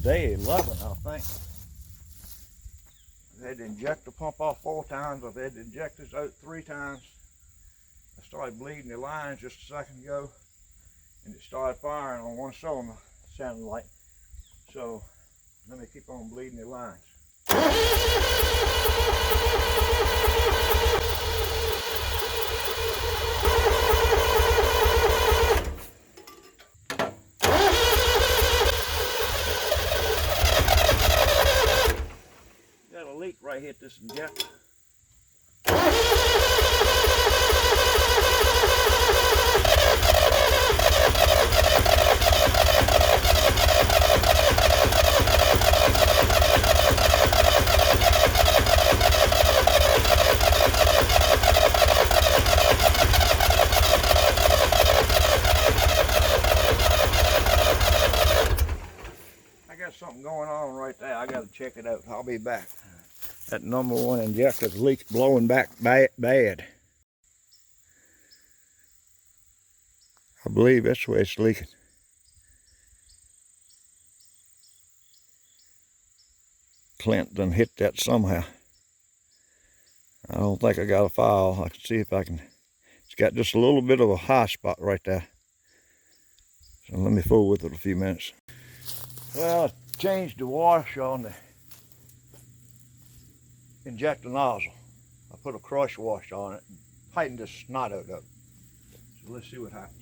day 11, I think. I've had the injector pump off 4 times. I've had the injectors out 3 times. I started bleeding the lines just a second ago, and it started firing on one cylinder, sounded like. So let me keep on bleeding the lines. Got a leak right here at this injector. Something going on right there. I got to check it out. I'll be back. That number 1 injector's leak blowing back bad. I believe that's where it's leaking. Clint done hit that somehow. I don't think I got a file. I can see if I can. It's got just a little bit of a high spot right there. So let me fool with it a few minutes. Well, I changed the wash on the injector nozzle. I put a crush wash on it and tightened the snot out of it. So let's see what happens.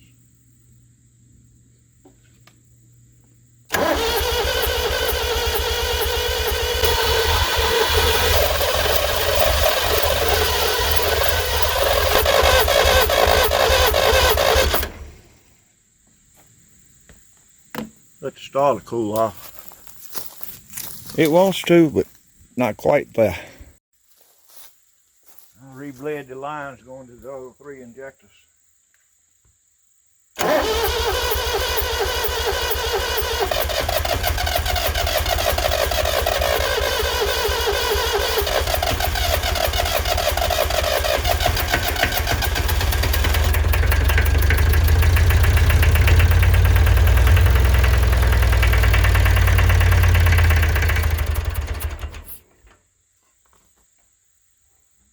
Let the starter cool off. It wants to, but not quite there. I rebled the lines going to the other 3 injectors.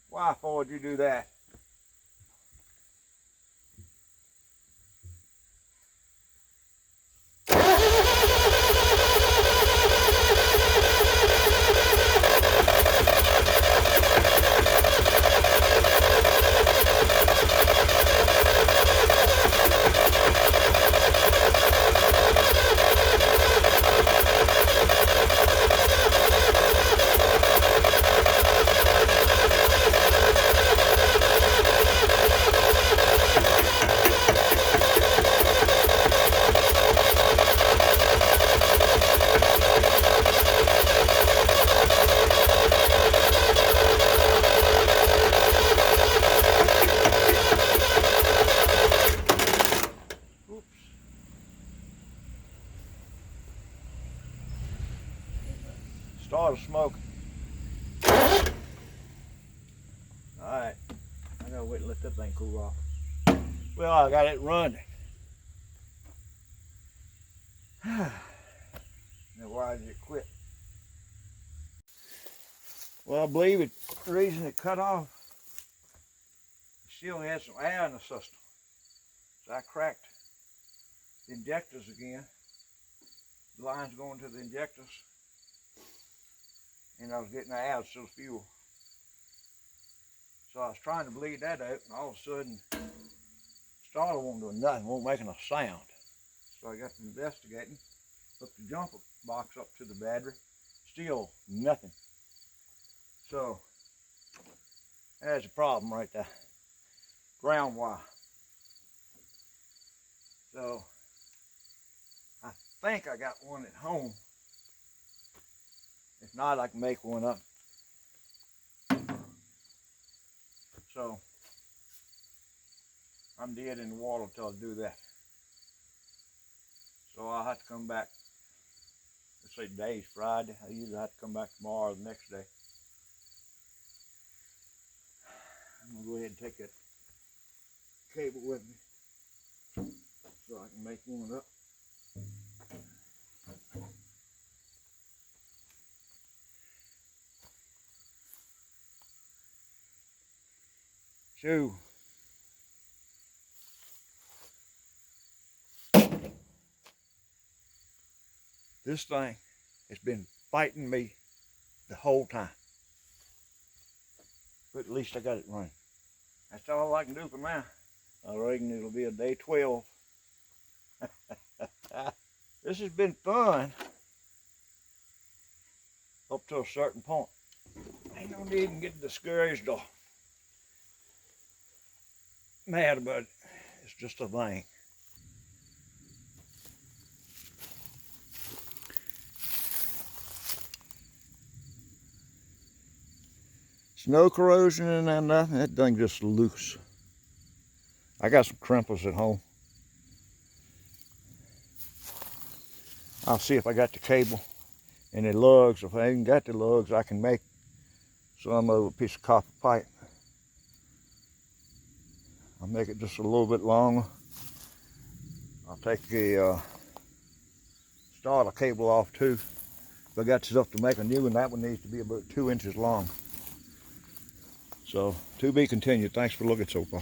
Why would you do that? Started smoking. Alright, I gotta wait and let that thing cool off. Well, I got it running. Now why did it quit? Well, I believe the reason it cut off, it still had some air in the system. So I cracked the injectors again. The lines going to the injectors. And I was getting the air to the fuel. So I was trying to bleed that out, and all of a sudden, the starter won't do nothing, won't make a sound. So I got to investigating, hooked the jumper box up to the battery, still nothing. So there's a problem right there. Ground wire. So I think I got one at home. If not, I can make one up. So I'm dead in the water until I do that. So I'll have to come back. Let's say today's Friday. I usually have to come back tomorrow or the next day. I'm gonna go ahead and take that cable with me so I can make one up. 2. This thing has been fighting me the whole time. But at least I got it running. That's all I can do for now. I reckon it'll be a day 12. This has been fun up to a certain point. Ain't no need to get discouraged or mad about it. It's just a thing. It's no corrosion and nothing. That thing just loose. I got some crimpers at home. I'll see if I got the cable and the lugs. If I ain't got the lugs, I can make some of a piece of copper pipe. I'll make it just a little bit longer. I'll take the starter cable off too. If I got stuff to make a new one, that one needs to be about 2 inches long. So, to be continued. Thanks for looking so far.